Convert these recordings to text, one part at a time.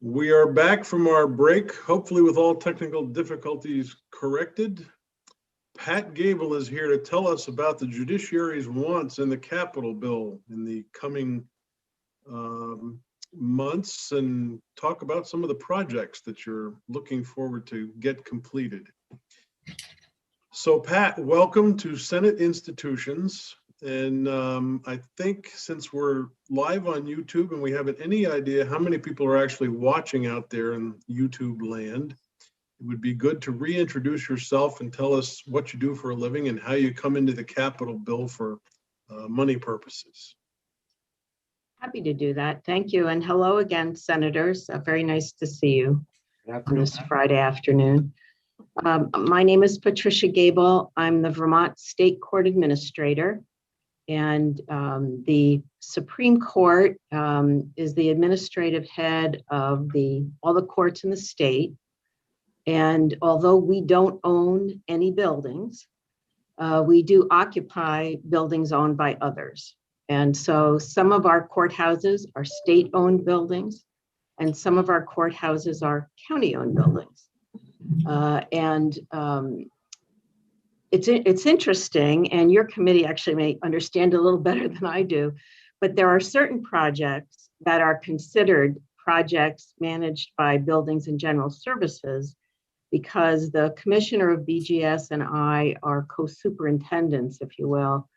We are back from our break, hopefully with all technical difficulties corrected. Pat Gable is here to tell us about the judiciary's wants in the capital bill in the coming months and talk about some of the projects that you're looking forward to get completed. So Pat, welcome to Senate Institutions. And I think since we're live on YouTube and we haven't any idea how many people are actually watching out there in YouTube land, it would be good to reintroduce yourself and tell us what you do for a living and how you come into the Capitol bill for money purposes. Happy to do that. Thank you. And hello again, Senators. Very nice to see you on this Friday afternoon. My name is Patricia Gable. I'm the Vermont State Court Administrator. And the Supreme Court is the administrative head of all the courts in the state. And although we don't own any buildings, we do occupy buildings owned by others. And so some of our courthouses are state-owned buildings, and some of our courthouses are county-owned buildings. It's interesting, and your committee actually may understand a little better than I do, but there are certain projects that are considered projects managed by Buildings and General Services because the commissioner of BGS and I are co-superintendents, if you will,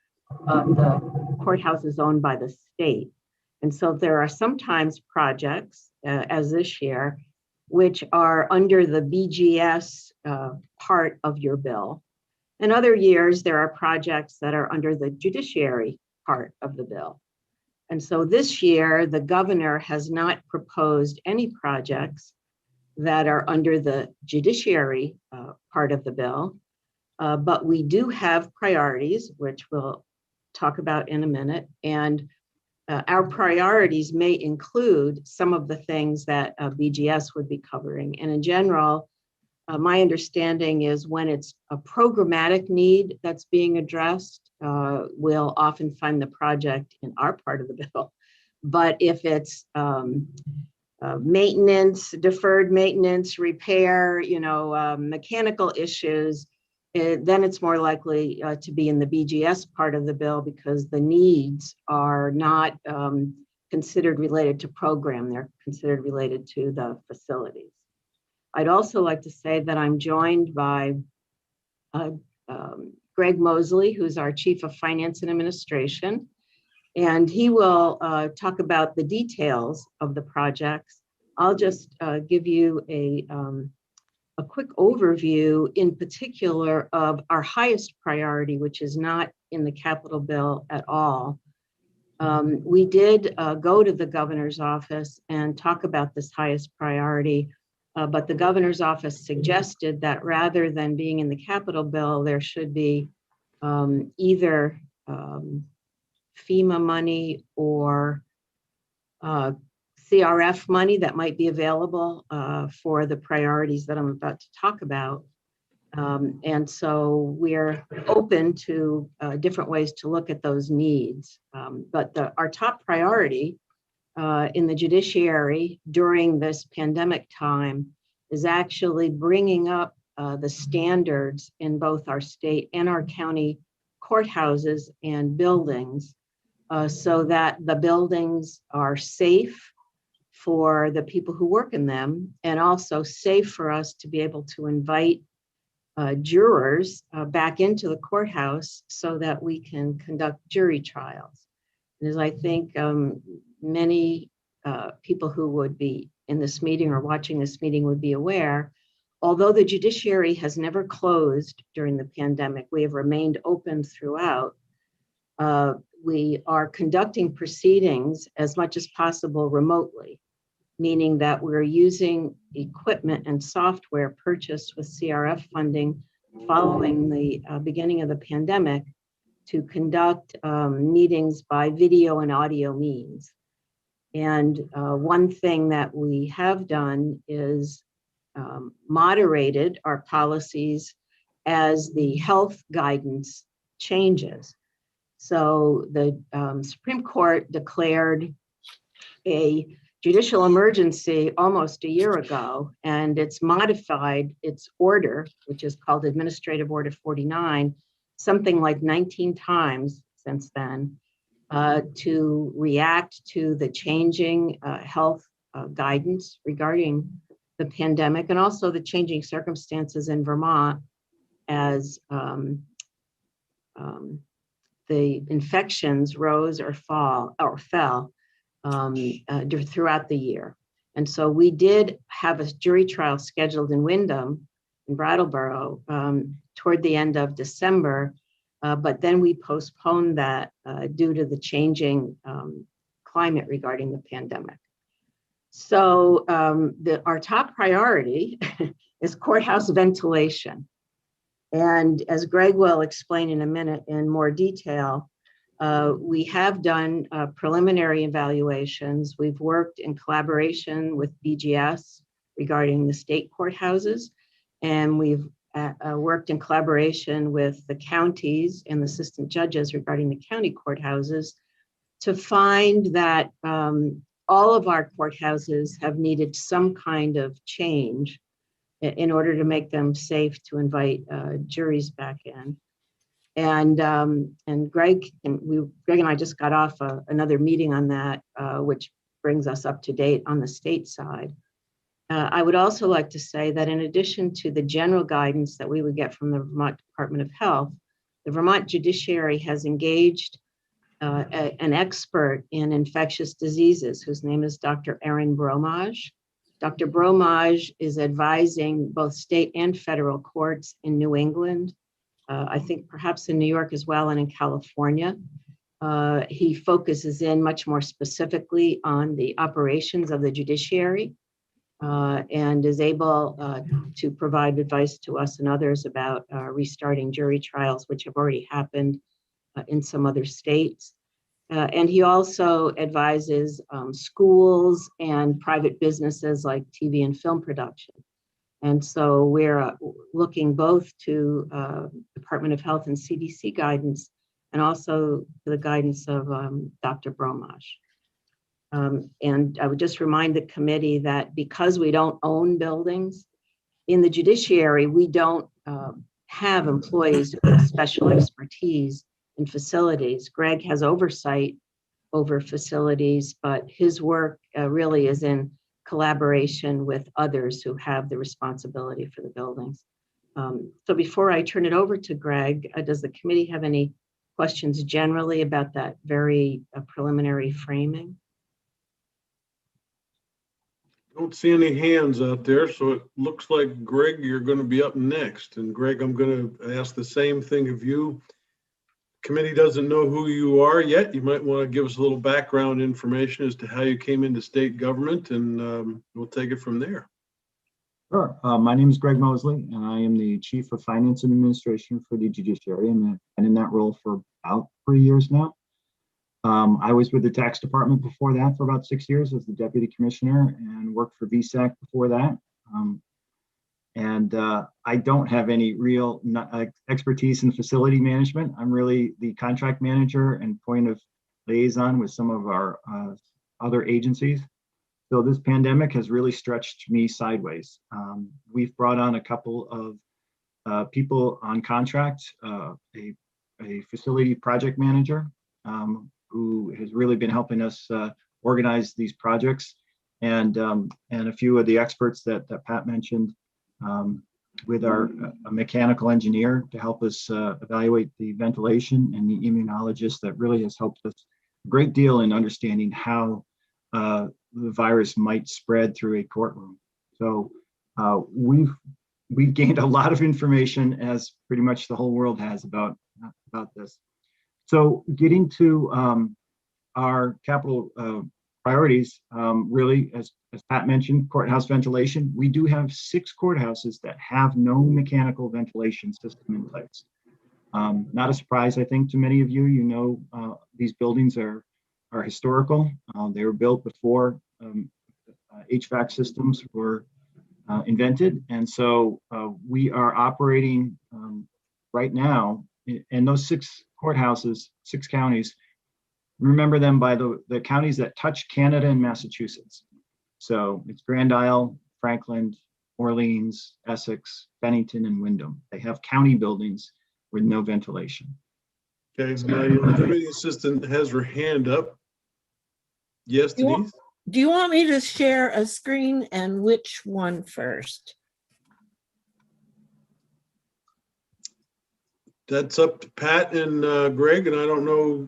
of the courthouses owned by the state. And so there are sometimes projects, as this year, which are under the BGS part of your bill. In other years, there are projects that are under the judiciary part of the bill. And so this year, the governor has not proposed any projects that are under the judiciary part of the bill, but we do have priorities, which we'll talk about in a minute. And our priorities may include some of the things that BGS would be covering. And in general, my understanding is when it's a programmatic need that's being addressed, we'll often find the project in our part of the bill. But if it's maintenance, deferred maintenance, repair, mechanical issues, then it's more likely to be in the BGS part of the bill because the needs are not considered related to program, they're considered related to the facilities. I'd also like to say that I'm joined by Greg Mosley, who's our Chief of Finance and Administration, and he will talk about the details of the projects. I'll just give you a quick overview in particular of our highest priority, which is not in the capital bill at all. We did go to the governor's office and talk about this highest priority. But the governor's office suggested that rather than being in the capital bill, there should be either FEMA money or CRF money that might be available for the priorities that I'm about to talk about. And so we're open to different ways to look at those needs. But our top priority in the judiciary during this pandemic time is actually bringing up the standards in both our state and our county courthouses and buildings so that the buildings are safe for the people who work in them and also safe for us to be able to invite jurors back into the courthouse so that we can conduct jury trials. And as I think many people who would be in this meeting or watching this meeting would be aware, although the judiciary has never closed during the pandemic, we have remained open throughout. We are conducting proceedings as much as possible remotely, meaning that we're using equipment and software purchased with CRF funding following the beginning of the pandemic to conduct meetings by video and audio means. And one thing that we have done is moderated our policies as the health guidance changes. So the Supreme Court declared a judicial emergency almost a year ago, and it's modified its order, which is called Administrative Order 49, something like 19 times since then, to react to the changing health guidance regarding the pandemic and also the changing circumstances in Vermont as the infections rose or fell throughout the year. And so we did have a jury trial scheduled in Windham, in Brattleboro, toward the end of December, but then we postponed that due to the changing climate regarding the pandemic. So our top priority is courthouse ventilation. And as Greg will explain in a minute in more detail, we have done preliminary evaluations. We've worked in collaboration with BGS regarding the state courthouses, and we've worked in collaboration with the counties and the assistant judges regarding the county courthouses to find that all of our courthouses have needed some kind of change in order to make them safe to invite juries back in. And Greg and I just got off another meeting on that, which brings us up to date on the state side. I would also like to say that in addition to the general guidance that we would get from the Vermont Department of Health, the Vermont Judiciary has engaged an expert in infectious diseases whose name is Dr. Erin Bromage. Dr. Bromage is advising both state and federal courts in New England, I think perhaps in New York as well, and in California. He focuses in much more specifically on the operations of the judiciary and is able to provide advice to us and others about restarting jury trials, which have already happened in some other states. And he also advises schools and private businesses like TV and film production. And so we're looking both to Department of Health and CDC guidance and also the guidance of Dr. Bromage. And I would just remind the committee that because we don't own buildings, in the judiciary, we don't have employees with special expertise in facilities. Greg has oversight over facilities, but his work really is in collaboration with others who have the responsibility for the buildings. So before I turn it over to Greg, does the committee have any questions generally about that very preliminary framing? Don't see any hands out there, so it looks like, Greg, you're going to be up next. And Greg, I'm going to ask the same thing of you. Committee doesn't know who you are yet. You might want to give us a little background information as to how you came into state government, and we'll take it from there. Sure. My name is Greg Mosley, and I am the Chief of Finance and Administration for the Judiciary, and I've been in that role for about 3 years now. I was with the tax department before that for about 6 years as the deputy commissioner, and worked for VSAC before that. I don't have any real expertise in facility management. I'm really the contract manager and point of liaison with some of our other agencies. So this pandemic has really stretched me sideways. We've brought on a couple of people on contract, a facility project manager who has really been helping us organize these projects, and a few of the experts that Pat mentioned, with our a mechanical engineer to help us evaluate the ventilation, and the immunologist that really has helped us a great deal in understanding how the virus might spread through a courtroom. So we've gained a lot of information, as pretty much the whole world has, about this. So getting to our capital priorities, really, as Pat mentioned, courthouse ventilation. We do have 6 courthouses that have no mechanical ventilation system in place. Not a surprise, I think, to many of you. You know, these buildings are historical. They were built before HVAC systems were invented, and so we are operating right now in those 6 courthouses, 6 counties. Remember them by the counties that touch Canada and Massachusetts. So it's Grand Isle, Franklin, Orleans, Essex, Bennington, and Wyndham. They have county buildings with no ventilation. Okay, my committee assistant has her hand up. Yes, You want- Denise? Do you want me to share a screen, and which one first? That's up to Pat and Greg, and I don't know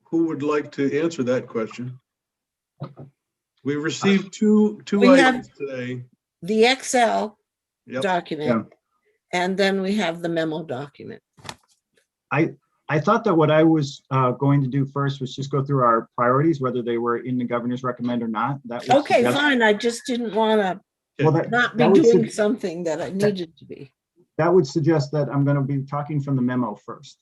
who would like to answer that question. We received two We have- items today. The Excel Yep. document, and then we have the memo document. I thought that what I was going to do first was just go through our priorities, whether they were in the governor's recommend or not. That would Okay, suggest- fine. I just didn't want to Well, that, not be that would doing su- something that I needed to be. that would suggest that I'm going to be talking from the memo first.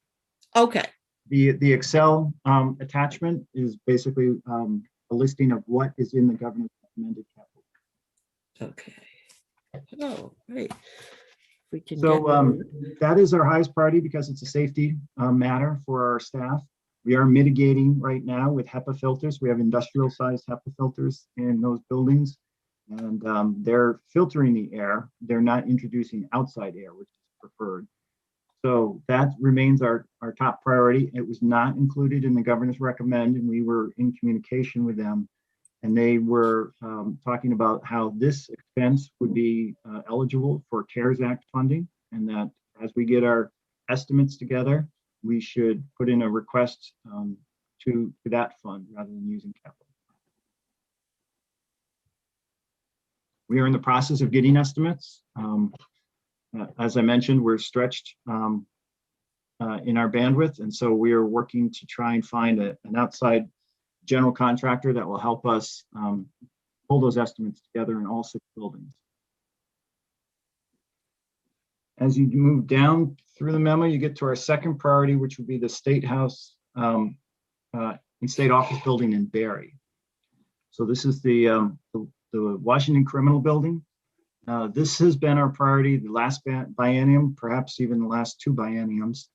Okay, The Excel attachment is basically a listing of what is in the governor's recommended capital. okay. Oh, great. We can So get that is our highest priority because it's a safety matter for our staff. We are mitigating right now with HEPA filters. We have industrial sized HEPA filters in those buildings. And they're filtering the air. They're not introducing outside air, which is preferred. So that remains our top priority. It was not included in the governor's recommend, and we were in communication with them. And they were talking about how this expense would be eligible for CARES Act funding, and that as we get our estimates together, we should put in a request to that fund rather than using capital. We are in the process of getting estimates. As I mentioned, we're stretched in our bandwidth, and so we are working to try and find an outside general contractor that will help us pull those estimates together in all 6 buildings. As you move down through the memo, you get to our second priority, which would be the State House and State Office Building in Barry. So this is the Washington Criminal Building. This has been our priority the last biennium, perhaps even the last 2 bienniums.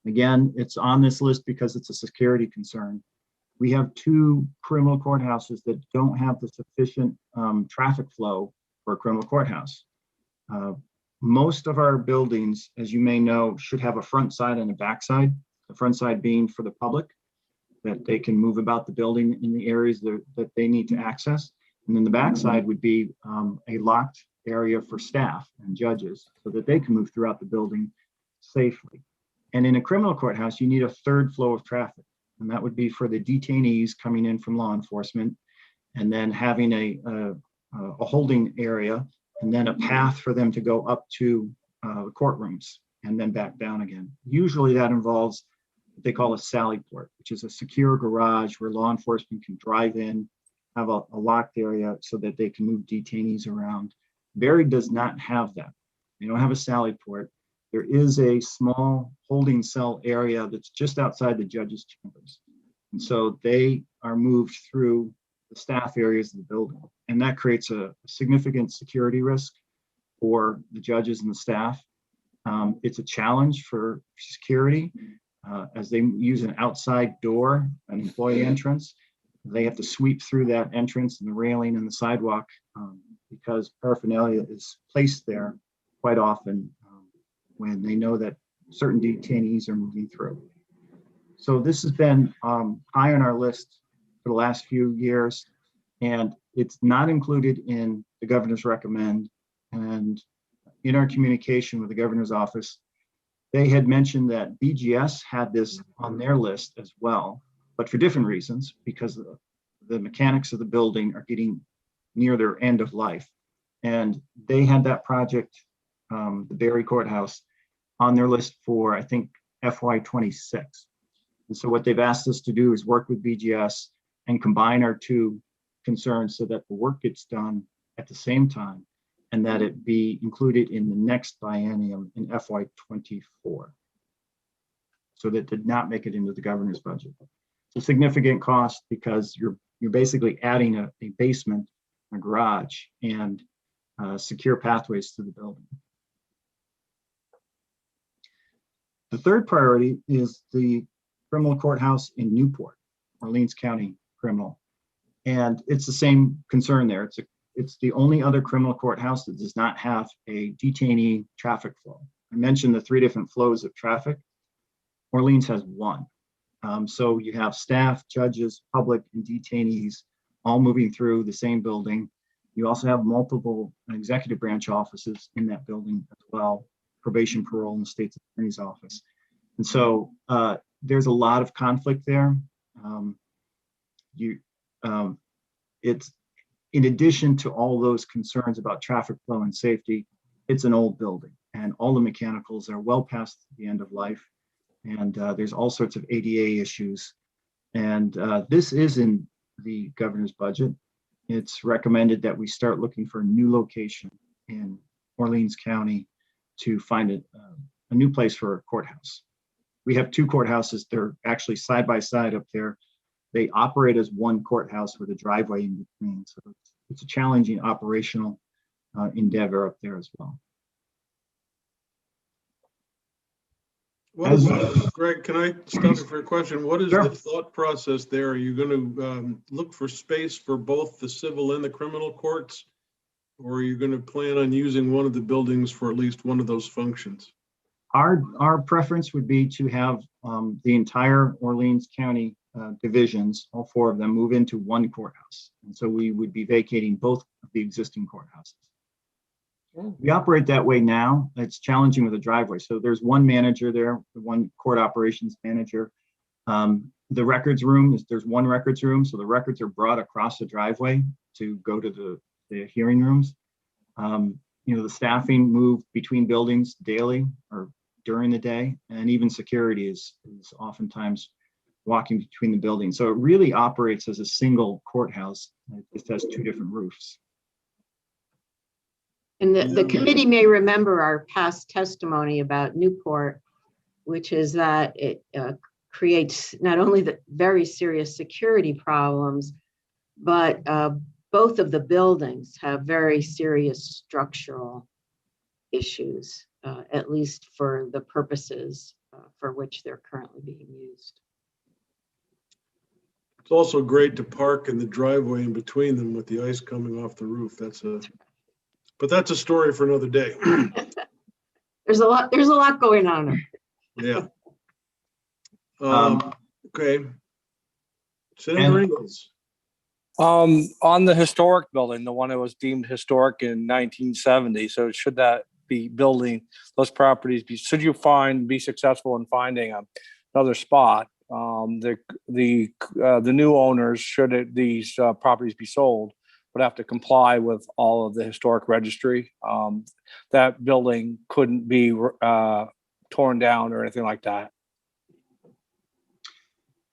Again, it's on this list because it's a security concern. We have 2 criminal courthouses that don't have the sufficient traffic flow for a criminal courthouse. Most of our buildings, as you may know, should have a front side and a back side. The front side being for the public, that they can move about the building in the areas that they need to access. And then the back side would be a locked area for staff and judges so that they can move throughout the building safely. And in a criminal courthouse, you need a 3rd flow of traffic. And that would be for the detainees coming in from law enforcement, and then having a holding area, and then a path for them to go up to the courtrooms and then back down again. Usually that involves what they call a sally port, which is a secure garage where law enforcement can drive in, have a locked area so that they can move detainees around. Barry does not have that. They don't have a sally port. There is a small holding cell area that's just outside the judge's chambers. And so they are moved through the staff areas of the building. And that creates a significant security risk for the judges and the staff. It's a challenge for security as they use an outside door, an employee entrance. They have to sweep through that entrance and the railing and the sidewalk because paraphernalia is placed there quite often when they know that certain detainees are moving through. So this has been high on our list for the last few years, and it's not included in the governor's recommend. And in our communication with the governor's office, they had mentioned that BGS had this on their list as well, but for different reasons, because the mechanics of the building are getting near their end of life. And they had that project, the Barry Courthouse, on their list for, I think, FY26. And so what they've asked us to do is work with BGS and combine our 2 concerns so that the work gets done at the same time and that it be included in the next biennium in FY24. So that did not make it into the governor's budget. It's a significant cost because you're basically adding a basement, a garage, and secure pathways to the building. The 3rd priority is the criminal courthouse in Newport, Orleans County Criminal. And it's the same concern there. It's the only other criminal courthouse that does not have a detainee traffic flow. I mentioned the 3 different flows of traffic. Orleans has one. So you have staff, judges, public, and detainees all moving through the same building. You also have multiple executive branch offices in that building as well, probation, parole, and the state's attorney's office. And so there's a lot of conflict there. It's in addition to all those concerns about traffic flow and safety, it's an old building and all the mechanicals are well past the end of life. And there's all sorts of ADA issues. And this is in the governor's budget. It's recommended that we start looking for a new location in Orleans County to find a new place for a courthouse. We have 2 courthouses. They're actually side by side up there. They operate as one courthouse with a driveway in between. So it's a challenging operational endeavor up there as well. What is, Greg, can I stop you for a question? What is Sure. the thought process there? Are you going to look for space for both the civil and the criminal courts? Or are you going to plan on using one of the buildings for at least one of those functions? Our preference would be to have the entire Orleans County divisions, all 4 of them, move into one courthouse. And so we would be vacating both of the existing courthouses. We operate that way now. It's challenging with a driveway. So there's one manager there, one court operations manager. The records room, there's one records room. So the records are brought across the driveway to go to the hearing rooms. The staffing move between buildings daily or during the day, and even security is oftentimes walking between the buildings. So it really operates as a single courthouse. It just has 2 different roofs. And the committee may remember our past testimony about Newport, which is that it creates not only the very serious security problems, but both of the buildings have very serious structural issues, at least for the purposes for which they're currently being used. It's also great to park in the driveway in between them with the ice coming off the roof. But that's a story for another day. There's a lot going on. Yeah. Okay. Senator Ingalls. On the historic building, the one that was deemed historic in 1970. So should that be building those properties should you be successful in finding another spot, the new owners, should these properties be sold, would have to comply with all of the historic registry. That building couldn't be torn down or anything like that.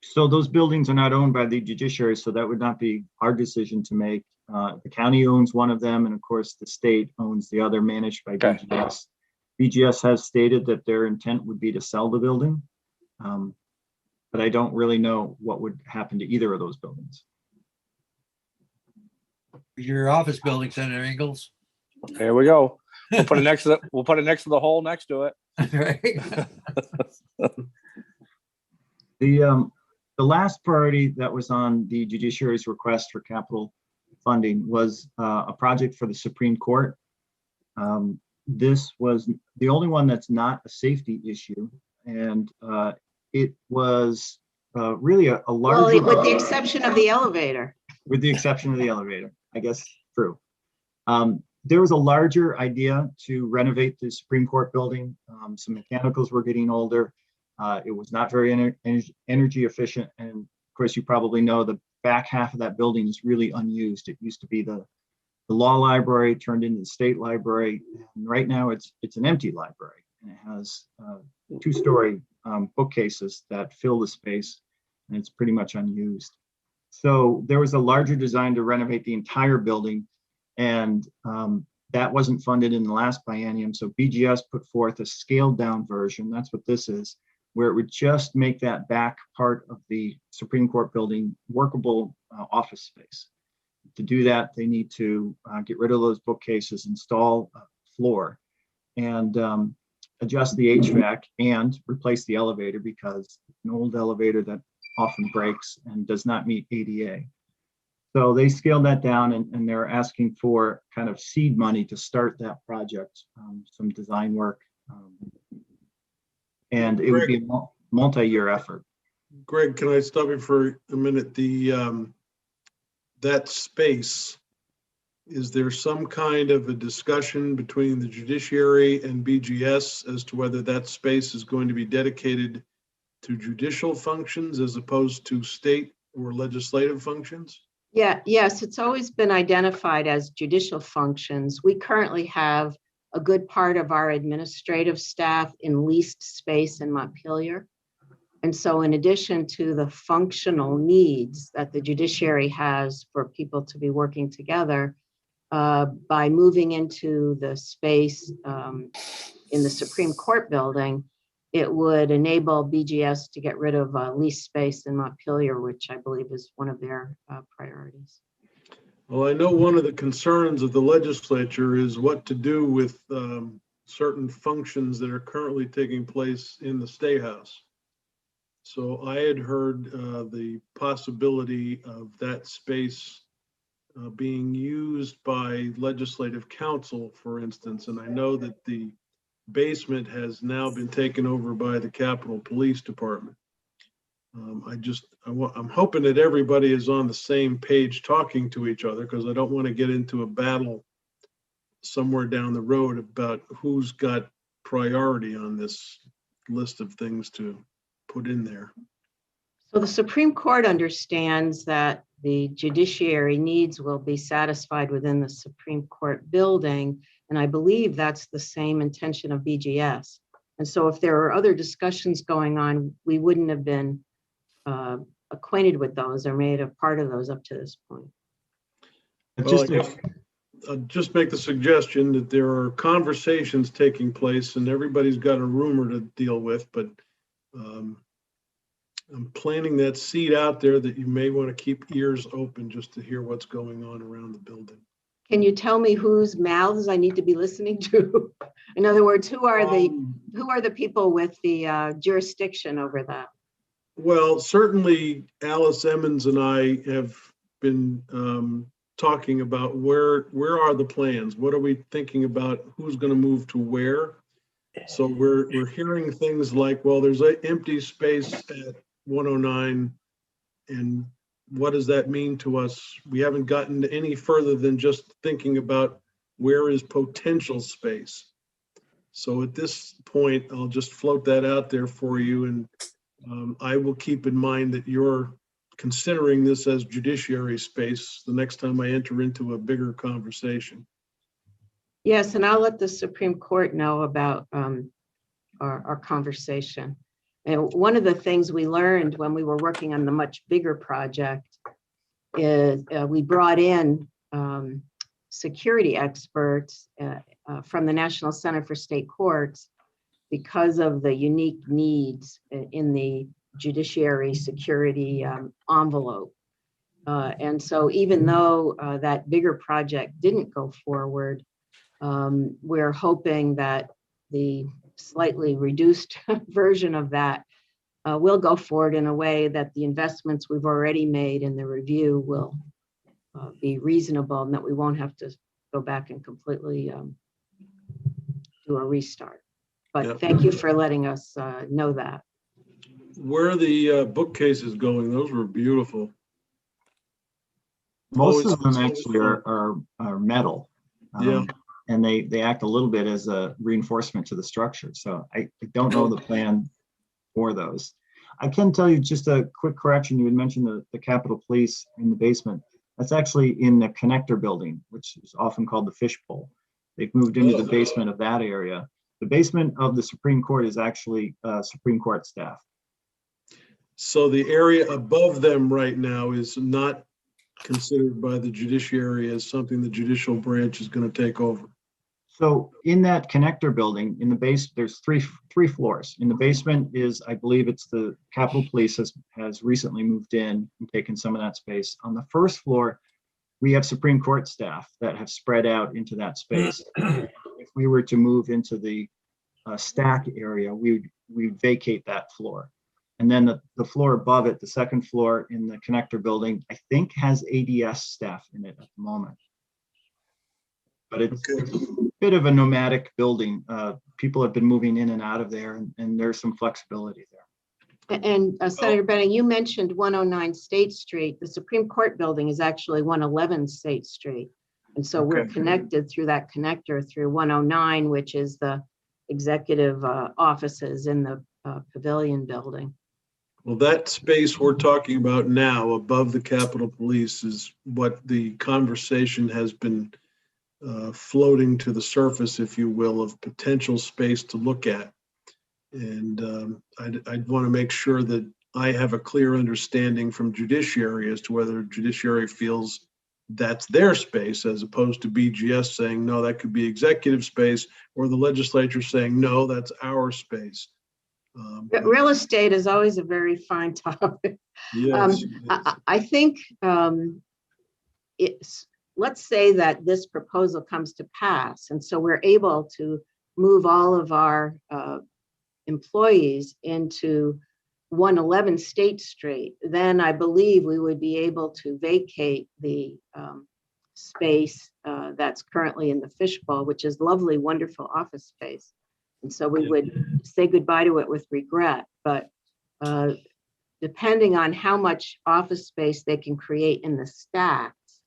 So those buildings are not owned by the judiciary, so that would not be our decision to make. The county owns one of them, and of course the state owns the other, managed by BGS. BGS has stated that their intent would be to sell the building, but I don't really know what would happen to either of those buildings. Your office building, Senator Ingalls. There we go. We'll put it next to the hole next to it. Right. The last priority that was on the judiciary's request for capital funding was a project for the Supreme Court. This was the only one that's not a safety issue, and it was really a large. Well, with the exception of the elevator. With the exception of the elevator, I guess, true. There was a larger idea to renovate the Supreme Court building. Some mechanicals were getting older. It was not very energy efficient. And of course, you probably know the back half of that building is really unused. It used to be the law library, turned into the state library. And right now it's an empty library. And it has 2-story bookcases that fill the space, and it's pretty much unused. So there was a larger design to renovate the entire building, and that wasn't funded in the last biennium. So BGS put forth a scaled down version. That's what this is, where it would just make that back part of the Supreme Court building workable office space. To do that, they need to get rid of those bookcases, install a floor, and adjust the HVAC and replace the elevator, because it's an old elevator that often breaks and does not meet ADA. So they scaled that down and they're asking for kind of seed money to start that project, some design work. And it would be a multi-year effort. Greg, can I stop you for a minute? That space, is there some kind of a discussion between the judiciary and BGS as to whether that space is going to be dedicated to judicial functions as opposed to state or legislative functions? Yeah, yes, it's always been identified as judicial functions. We currently have a good part of our administrative staff in leased space in Montpelier. And so in addition to the functional needs that the judiciary has for people to be working together, by moving into the space in the Supreme Court building, it would enable BGS to get rid of lease space in Montpelier, which I believe is one of their priorities. Well, I know one of the concerns of the legislature is what to do with certain functions that are currently taking place in the State House. So I had heard the possibility of that space being used by legislative council, for instance, and I know that the basement has now been taken over by the Capitol Police Department. I'm hoping that everybody is on the same page talking to each other, because I don't want to get into a battle somewhere down the road about who's got priority on this list of things to put in there. So the Supreme Court understands that the judiciary needs will be satisfied within the Supreme Court building. And I believe that's the same intention of BGS. And so if there are other discussions going on, we wouldn't have been acquainted with those or made a part of those up to this point. Well, I guess I'll just make the suggestion that there are conversations taking place and everybody's got a rumor to deal with, but I'm planting that seed out there that you may want to keep ears open just to hear what's going on around the building. Can you tell me whose mouths I need to be listening to? In other words, who are the people with the jurisdiction over that? Well, certainly Alice Emmons and I have been talking about where are the plans? What are we thinking about? Who's going to move to where? So we're hearing things like, well, there's an empty space at 109, and what does that mean to us? We haven't gotten any further than just thinking about where is potential space. So at this point, I'll just float that out there for you, and I will keep in mind that you're considering this as judiciary space the next time I enter into a bigger conversation. Yes, and I'll let the Supreme Court know about our conversation. And one of the things we learned when we were working on the much bigger project is we brought in security experts from the National Center for State Courts because of the unique needs in the judiciary security envelope. And so even though that bigger project didn't go forward, we're hoping that the slightly reduced version of that will go forward in a way that the investments we've already made in the review will be reasonable, and that we won't have to go back and completely do a restart. But Yep. Thank you for letting us know that. Where are the bookcases going? Those were beautiful. Most Always- of them actually are metal. Yeah. And they act a little bit as a reinforcement to the structure. So I don't know the plan for those. I can tell you just a quick correction. You had mentioned the Capitol Police in the basement. That's actually in the connector building, which is often called the fishbowl. They've moved into the basement of that area. The basement of the Supreme Court is actually Supreme Court staff. So the area above them right now is not considered by the judiciary as something the judicial branch is going to take over. So in that connector building, in the base, there's three floors. In the basement is, I believe it's the Capitol Police has recently moved in and taken some of that space. On the first floor, we have Supreme Court staff that have spread out into that space. If we were to move into the stack area, we'd vacate that floor. And then the floor above it, the second floor in the connector building, I think has ADS staff in it at the moment. But it's a bit of a nomadic building. People have been moving in and out of there, and there's some flexibility there. And Senator Benning, you mentioned 109 State Street. The Supreme Court building is actually 111 State Street. And so we're Okay. connected through that connector through 109, which is the executive offices in the Pavilion building. Well, that space we're talking about now above the Capitol Police is what the conversation has been floating to the surface, if you will, of potential space to look at. And I'd want to make sure that I have a clear understanding from judiciary as to whether judiciary feels that's their space, as opposed to BGS saying, no, that could be executive space, or the legislature saying, no, that's our space. Real estate is always a very fine topic. Yes, I think let's say that this proposal comes to pass, and so we're able to move all of our employees into 111 State Street, then I believe we would be able to vacate the space that's currently in the fishbowl, which is lovely, wonderful office space. And so we would say goodbye to it with regret, but depending on how much office space they can create in the stacks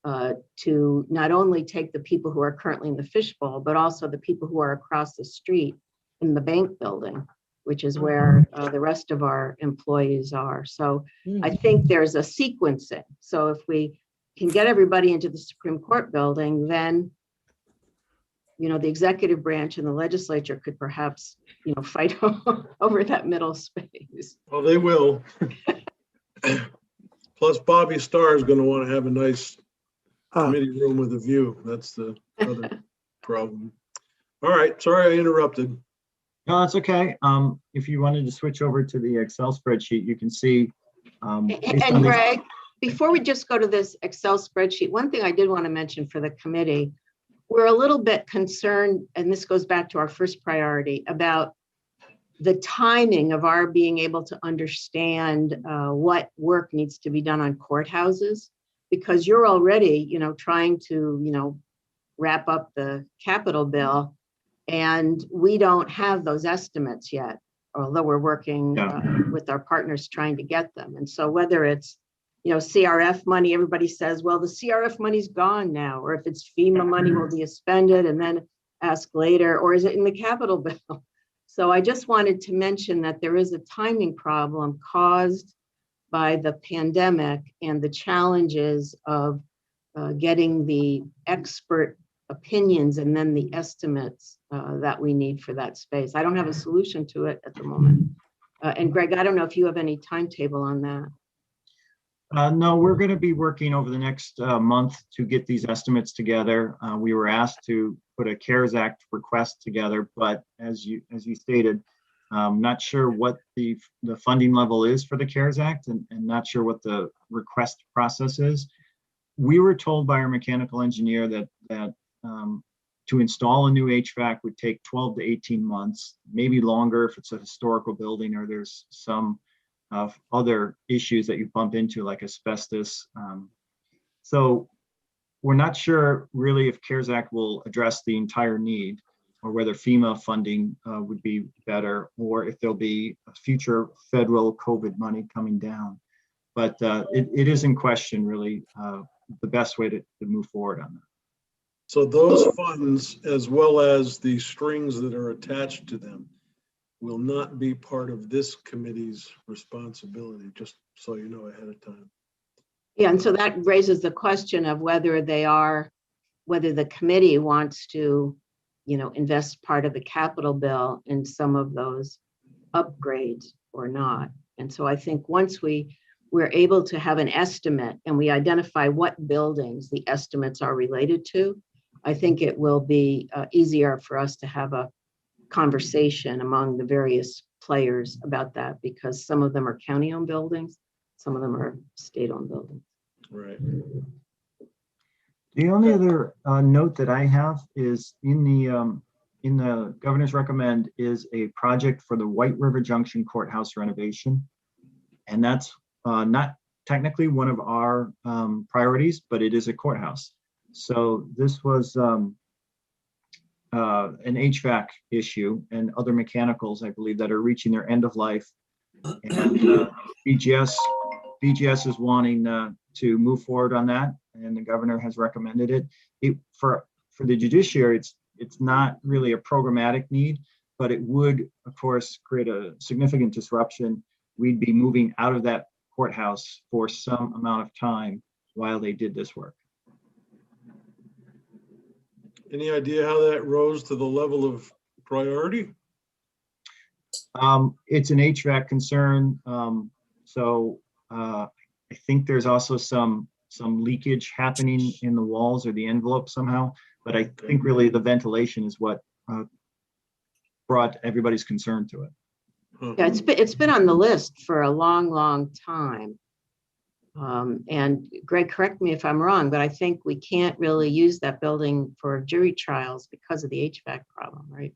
to not only take the people who are currently in the fishbowl, but also the people who are across the street in the bank building, which is where the rest of our employees are. So I think there's a sequencing. So if we can get everybody into the Supreme Court building, then the executive branch and the legislature could perhaps, fight over that middle space. well, they will. Plus Bobby Starr is going to want to have a nice committee room with a view. That's the other problem. All right, sorry I interrupted. No, that's okay. If you wanted to switch over to the Excel spreadsheet, you can see. Based And on the- Greg, before we just go to this Excel spreadsheet, one thing I did want to mention for the committee, we're a little bit concerned, and this goes back to our first priority, about the timing of our being able to understand what work needs to be done on courthouses, because you're already, trying to, wrap up the capital bill, and we don't have those estimates yet, although we're working with our partners trying to get them. And so whether it's CRF money, everybody says, well, the CRF money's gone now, or if it's FEMA money, will you spend it and then ask later, or is it in the capital bill? So I just wanted to mention that there is a timing problem caused by the pandemic and the challenges of getting the expert opinions and then the estimates that we need for that space. I don't have a solution to it at the moment. And Greg, I don't know if you have any timetable on that. No, we're going to be working over the next month to get these estimates together. We were asked to put a CARES Act request together, but as you stated, not sure what the funding level is for the CARES Act, and not sure what the request process is. We were told by our mechanical engineer that to install a new HVAC would take 12 to 18 months, maybe longer if it's a historical building or there's some other issues that you bump into like asbestos. So we're not sure really if CARES Act will address the entire need, or whether FEMA funding would be better, or if there'll be a future federal COVID money coming down. But it is in question really the best way to move forward on that. So those funds, as well as the strings that are attached to them, will not be part of this committee's responsibility, just so you know ahead of time. Yeah, and so that raises the question of whether the committee wants to, invest part of the capital bill in some of those upgrades or not. And so I think once we're able to have an estimate and we identify what buildings the estimates are related to, I think it will be easier for us to have a conversation among the various players about that, because some of them are county-owned buildings, some of them are state-owned buildings. Right. The only other note that I have is in in the governor's recommend is a project for the White River Junction Courthouse renovation. And that's not technically one of our priorities, but it is a courthouse. So this was an HVAC issue and other mechanicals, I believe, that are reaching their end of life. And BGS is wanting to move forward on that, and the governor has recommended it. For the judiciary, it's not really a programmatic need, but it would, of course, create a significant disruption. We'd be moving out of that courthouse for some amount of time while they did this work. Any idea how that rose to the level of priority? It's an HVAC concern. So I think there's also some leakage happening in the walls or the envelope somehow, but I think really the ventilation is what brought everybody's concern to it. Yeah, it's been on the list for a long time. And Greg, correct me if I'm wrong, but I think we can't really use that building for jury trials because of the HVAC problem, right?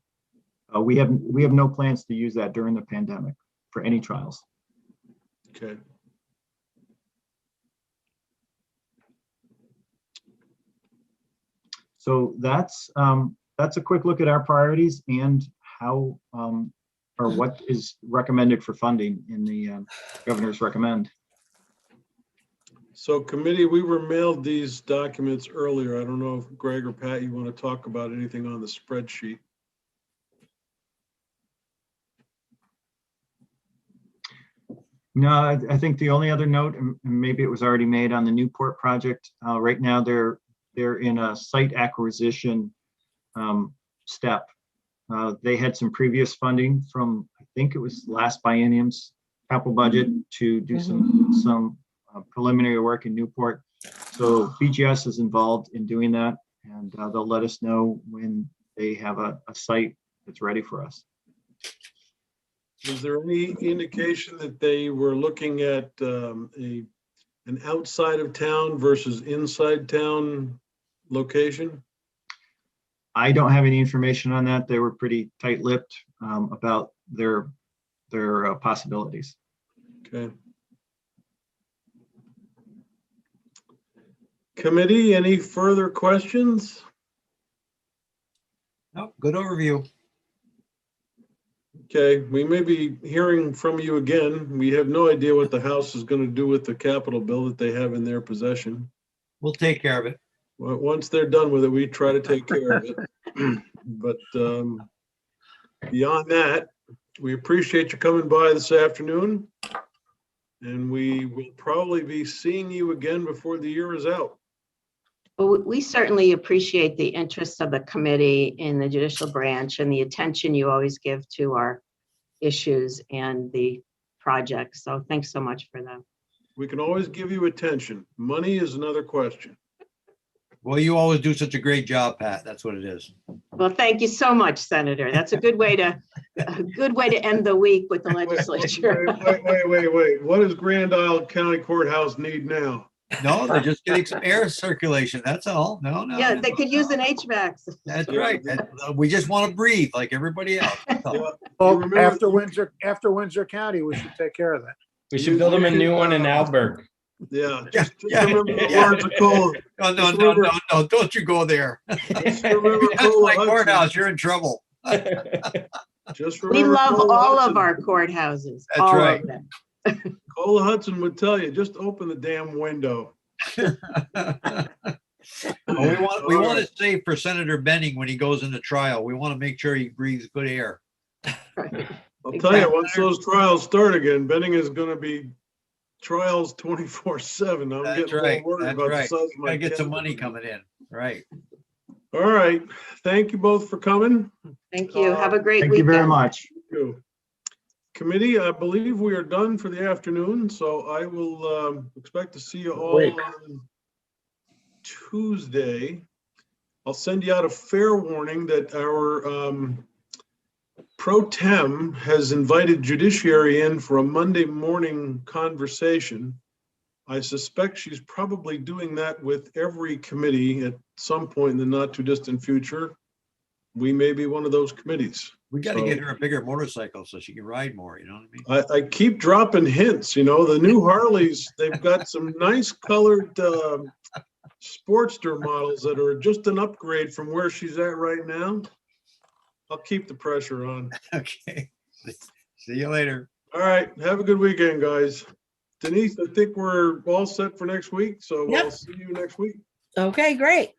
We have no plans to use that during the pandemic for any trials. Okay. So that's a quick look at our priorities and how or what is recommended for funding in the governor's recommend. So committee, we were mailed these documents earlier. I don't know if Greg or Pat, you want to talk about anything on the spreadsheet? No, I think the only other note, and maybe it was already made on the Newport project, right now they're in a site acquisition step. They had some previous funding from, I think it was last biennium's capital budget to do some preliminary work in Newport. So BGS is involved in doing that, and they'll let us know when they have a site that's ready for us. Is there any indication that they were looking at an outside of town versus inside town location? I don't have any information on that. They were pretty tight-lipped about their possibilities. Okay. Committee, any further questions? No, good overview. Okay, we may be hearing from you again. We have no idea what the House is going to do with the Capitol bill that they have in their possession. We'll take care of it. Well, once they're done with it, we try to take care of it. But beyond that, we appreciate you coming by this afternoon. And we will probably be seeing you again before the year is out. Well, we certainly appreciate the interest of the committee in the judicial branch and the attention you always give to our issues and the projects. So thanks so much for that. We can always give you attention. Money is another question. Well, you always do such a great job, Pat. That's what it is. Well, thank you so much, Senator. That's a good way to end the week with the legislature. Wait. What does Grand Isle County Courthouse need now? No, they're just getting some air circulation. That's all. No. Yeah, they could use an HVAC. That's right. We just want to breathe like everybody else. Yeah. Well, remember- after Windsor County, we should take care of that. We should build them a new one in Alberg. Yeah. Yeah, Just yeah, remember the yeah. words of Cole. No, don't you go there. Just remember That's Cole my Hudson. courthouse. You're in trouble. Just We remember love Cole all Hudson. of our courthouses. That's all right. of them. Cole Hudson would tell you, just open the damn window. Well, we want it safe for Senator Benning when he goes into trial. We want to make sure he breathes good air. I'll tell you, once those trials start again, Benning is going to be trials 24/7. I'm That's getting a little right. worried That's about the right. size of my Gotta get some calendar. money coming in. Right. All right. Thank you both for coming. Thank you. Have a great Thank weekend. you very much. Thank you. Committee, I believe we are done for the afternoon, so I will expect to see you all Wait. on Tuesday. I'll send you out a fair warning that our pro tem has invited judiciary in for a Monday morning conversation. I suspect she's probably doing that with every committee at some point in the not too distant future. we may be one of those committees. We got to So- get her a bigger motorcycle so she can ride more, you know what I mean? I keep dropping hints, the new Harleys, they've got some nice colored Sportster models that are just an upgrade from where she's at right now. I'll keep the pressure on. Okay. See you later. All right, have a good weekend, guys. Denise, I think we're all set for next week, so I'll Yep. see you next week. Okay, great.